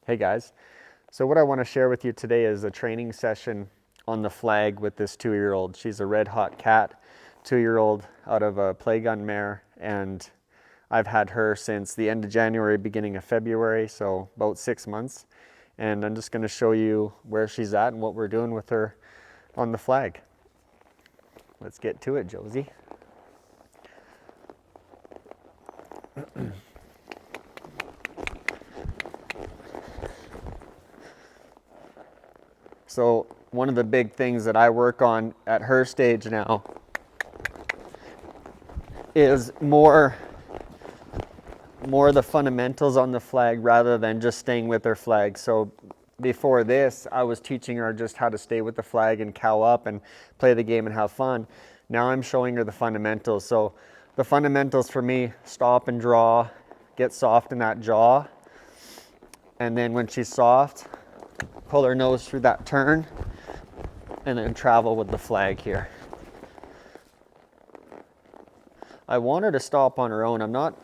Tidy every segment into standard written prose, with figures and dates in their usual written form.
Hey guys, so what I want to share with you today is a training session on the flag with this 2-year-old. She's a red hot cat, 2-year-old out of a play gun mare, and I've had her since the end of January, beginning of February, so about 6 months. And I'm just going to show you where she's at and what we're doing with her on the flag. Let's get to it, Josie. So one of the big things that I work on at her stage now is more the fundamentals on the flag rather than just staying with her flag. So before this, I was teaching her just how to stay with the flag and cow up and play the game and have fun. Now I'm showing her the fundamentals. So the fundamentals for me, stop and draw, get soft in that jaw. And then when she's soft, pull her nose through that turn and then travel with the flag here. I want her to stop on her own. I'm not,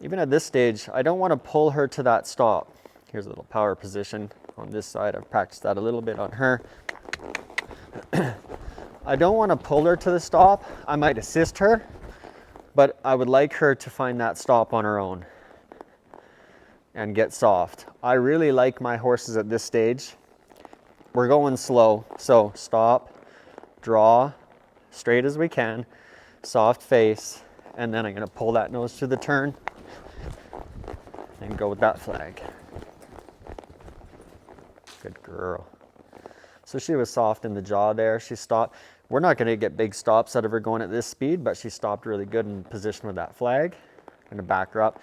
even at this stage, I don't want to pull her to that stop. Here's a little power position on this side. I've practiced that a little bit on her. I don't want to pull her to the stop. I might assist her, but I would like her to find that stop on her own and get soft. I really like my horses at this stage. We're going slow, so stop, draw, straight as we can, soft face, and then I'm going to pull that nose through the turn and go with that flag. Good girl. So she was soft in the jaw there. She stopped. We're not going to get big stops out of her going at this speed, but she stopped really good in position with that flag. I'm going to back her up.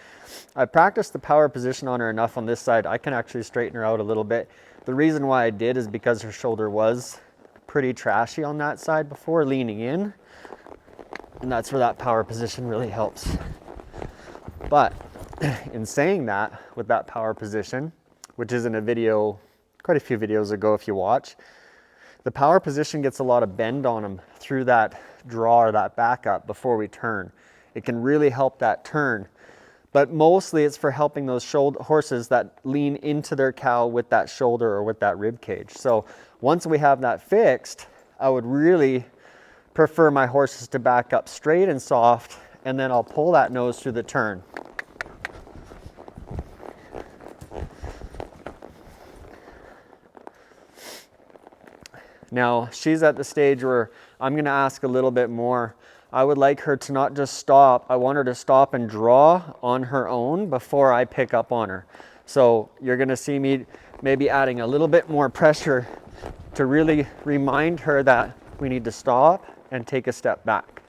I practiced the power position on her enough on this side. I can actually straighten her out a little bit. The reason why I did is because her shoulder was pretty trashy on that side before, leaning in. And that's where that power position really helps. But in saying that, with that power position, which is in a video, quite a few videos ago if you watch, the power position gets a lot of bend on them through that draw or that backup before we turn. It can really help that turn, but mostly it's for helping those horses that lean into their cow with that shoulder or with that rib cage. So once we have that fixed, I would really prefer my horses to back up straight and soft, and then I'll pull that nose through the turn. Now she's at the stage where I'm going to ask a little bit more. I would like her to not just stop. I want her to stop and draw on her own before I pick up on her. So you're going to see me maybe adding a little bit more pressure to really remind her that we need to stop and take a step back.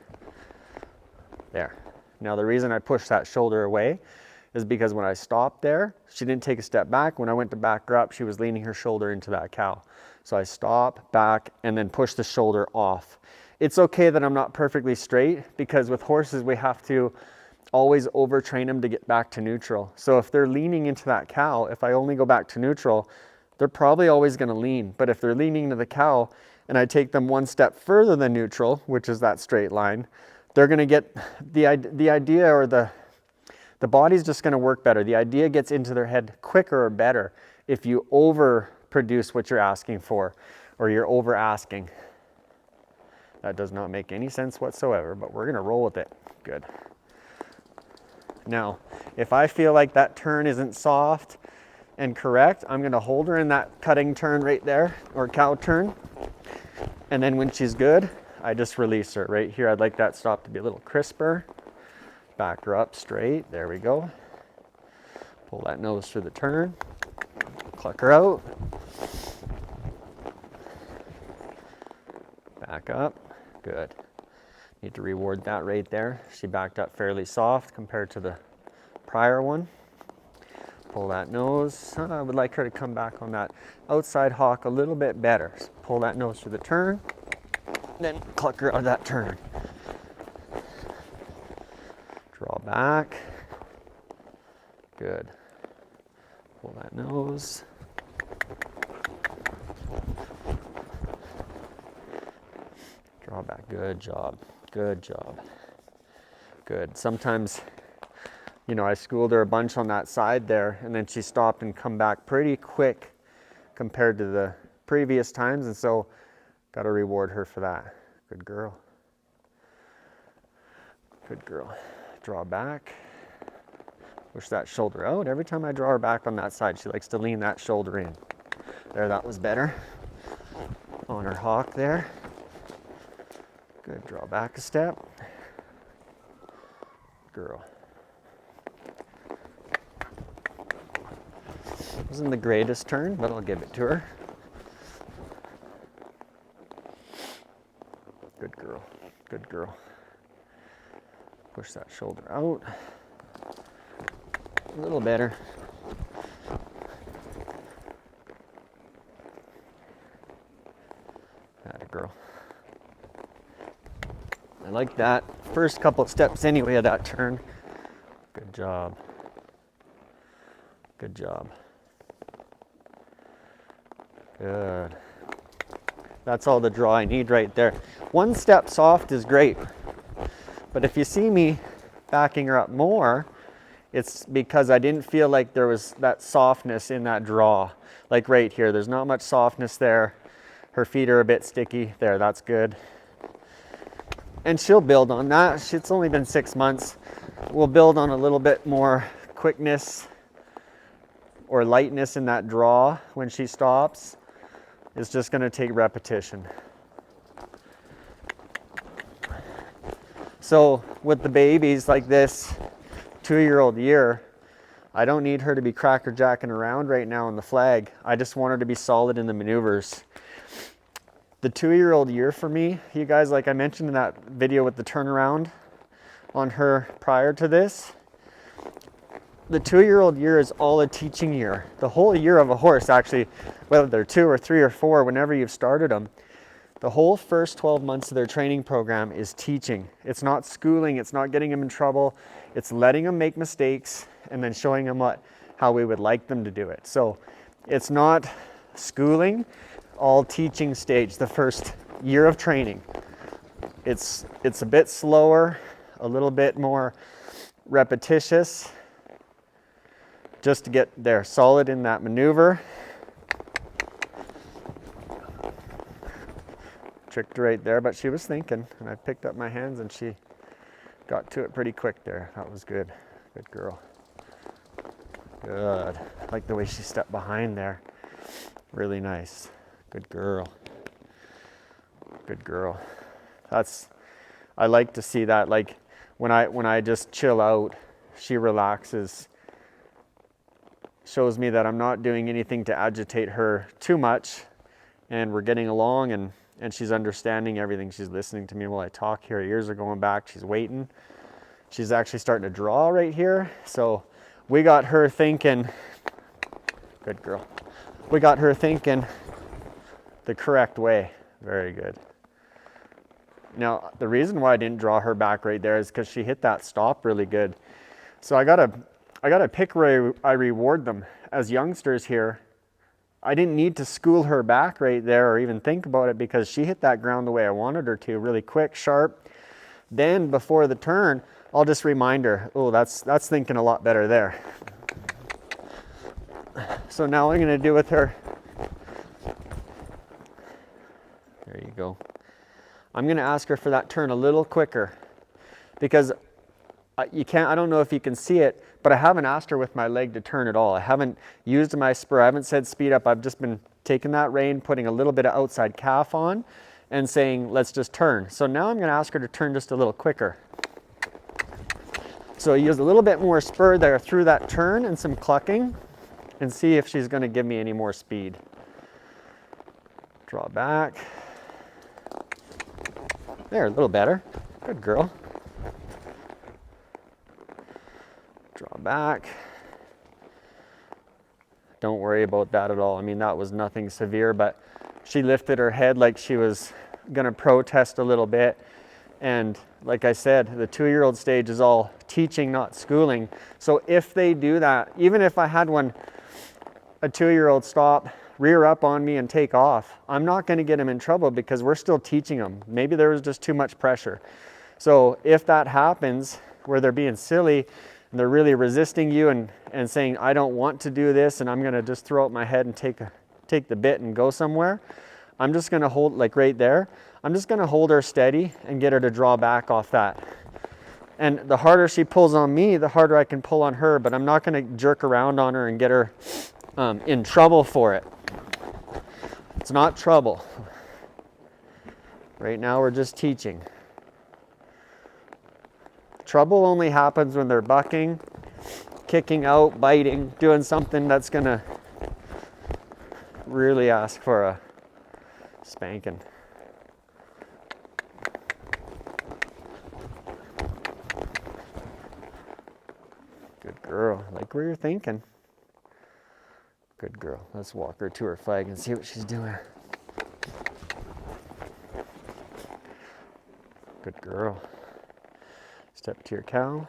There. Now the reason I pushed that shoulder away is because when I stopped there, she didn't take a step back. When I went to back her up, she was leaning her shoulder into that cow. So I stop, back, and then push the shoulder off. It's okay that I'm not perfectly straight, because with horses we have to always overtrain them to get back to neutral. So if they're leaning into that cow, if I only go back to neutral, they're probably always going to lean. But if they're leaning into the cow and I take them one step further than neutral, which is that straight line, they're going to get the idea, or the body's just going to work better. The idea gets into their head quicker or better if you overproduce what you're asking for, or you're over asking. That does not make any sense whatsoever, but we're going to roll with it. Good. Now, if I feel like that turn isn't soft and correct, I'm going to hold her in that cutting turn right there, or cow turn. And then when she's good, I just release her. Right here, I'd like that stop to be a little crisper. Back her up straight. There we go. Pull that nose through the turn. Cluck her out. Back up. Good. Need to reward that right there. She backed up fairly soft compared to the prior one. Pull that nose. I would like her to come back on that outside hock a little bit better. So pull that nose through the turn, then cluck her out of that turn. Draw back. Good. Pull that nose. Draw back. Good job. Good job. Good. Sometimes you know, I schooled her a bunch on that side there, and then she stopped and come back pretty quick compared to the previous times, and so got to reward her for that. Good girl. Good girl. Draw back. Push that shoulder out. Every time I draw her back on that side, she likes to lean that shoulder in. There, that was better. On her hawk there. Good, draw back a step. Girl. Wasn't the greatest turn, but I'll give it to her. Good girl, good girl. Push that shoulder out. A little better. Atta girl. I like that first couple of steps anyway of that turn. Good job. Good job. Good. That's all the draw I need right there. One step soft is great, but if you see me backing her up more, it's because I didn't feel like there was that softness in that draw. Like right here, there's not much softness there. Her feet are a bit sticky. There, that's good. And she'll build on that. It's only been 6 months. We'll build on a little bit more quickness or lightness in that draw when she stops. It's just going to take repetition. So with the babies like this 2-year-old year, I don't need her to be crackerjacking around right now on the flag. I just want her to be solid in the maneuvers. The 2-year-old year for me, you guys, like I mentioned in that video with the turnaround on her prior to this, the 2-year-old year is all a teaching year. The whole year of a horse, actually, whether they're 2 or 3 or 4, whenever you've started them, the whole first 12 months of their training program is teaching. It's not schooling, it's not getting them in trouble, it's letting them make mistakes and then showing them how we would like them to do it. So it's not schooling, all teaching stage, the first year of training. It's a bit slower, a little bit more repetitious, just to get there solid in that maneuver. Tricked her right there, but she was thinking, and I picked up my hands and she got to it pretty quick there. That was good. Good girl. Good. I like the way she stepped behind there. Really nice. Good girl. Good girl. I like to see that. Like when I just chill out, she relaxes. Shows me that I'm not doing anything to agitate her too much, and we're getting along, and she's understanding everything. She's listening to me while I talk here. Her ears are going back. She's waiting. She's actually starting to draw right here. So we got her thinking, good girl. We got her thinking the correct way. Very good. Now, the reason why I didn't draw her back right there is because she hit that stop really good. So I gotta pick where I reward them. As youngsters here, I didn't need to school her back right there or even think about it because she hit that ground the way I wanted her to, really quick, sharp. Then before the turn, I'll just remind her, oh, that's thinking a lot better there. So now what I'm gonna do with her, there you go. I'm gonna ask her for that turn a little quicker because I don't know if you can see it, but I haven't asked her with my leg to turn at all. I haven't used my spur. I haven't said speed up. I've just been taking that rein, putting a little bit of outside calf on and saying, let's just turn. So now I'm going to ask her to turn just a little quicker. So use a little bit more spur there through that turn and some clucking and see if she's going to give me any more speed. Draw back. There, a little better. Good girl. Draw back. Don't worry about that at all. I mean, that was nothing severe, but she lifted her head like she was gonna protest a little bit. And like I said, the 2-year-old stage is all teaching, not schooling. So if they do that, even if I had a 2-year-old stop, rear up on me and take off, I'm not gonna get him in trouble because we're still teaching them. Maybe there was just too much pressure. So if that happens where they're being silly, and they're really resisting you and saying, I don't want to do this, and I'm gonna just throw out my head and take the bit and go somewhere, I'm just gonna hold, like right there, I'm just gonna hold her steady and get her to draw back off that. And the harder she pulls on me, the harder I can pull on her, but I'm not gonna jerk around on her and get her in trouble for it. It's not trouble. Right now we're just teaching. Trouble only happens when they're bucking, kicking out, biting, doing something that's gonna really ask for a spanking. Good girl. I like where you're thinking. Good girl. Let's walk her to her flag and see what she's doing. Good girl. Step to your cow.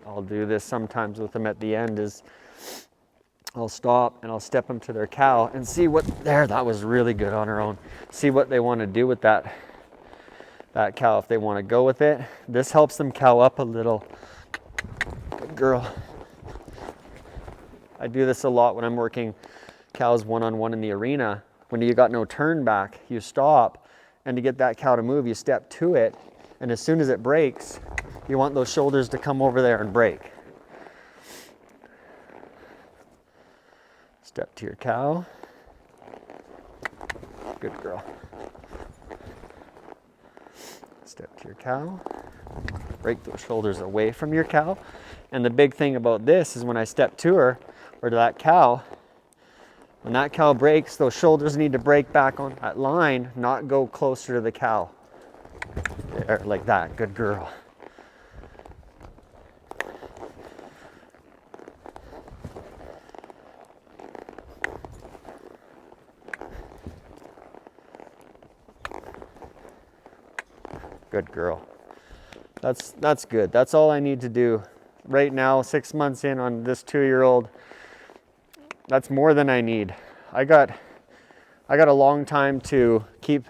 I'll do this sometimes with them at the end is I'll stop and I'll step them to their cow and see what, there, that was really good on her own. See what they want to do with that cow, if they want to go with it. This helps them cow up a little. Good girl. I do this a lot when I'm working cows one-on-one in the arena. When you got no turn back, you stop, and to get that cow to move, you step to it, and as soon as it breaks, you want those shoulders to come over there and break. Step to your cow. Good girl. Step to your cow. Break those shoulders away from your cow. And the big thing about this is when I step to her, or to that cow, when that cow breaks, those shoulders need to break back on that line, not go closer to the cow. There, like that. Good girl. Good girl. That's good. That's all I need to do. Right now, 6 months in on this 2-year-old, that's more than I need. I got a long time to keep,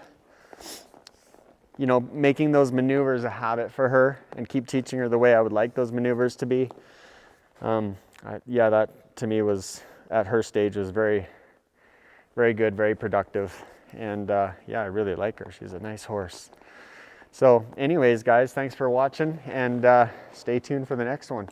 you know, making those maneuvers a habit for her and keep teaching her the way I would like those maneuvers to be. Yeah, that to me was, at her stage, was very, very good, very productive. And yeah, I really like her. She's a nice horse. So anyways, guys, thanks for watching, and stay tuned for the next one.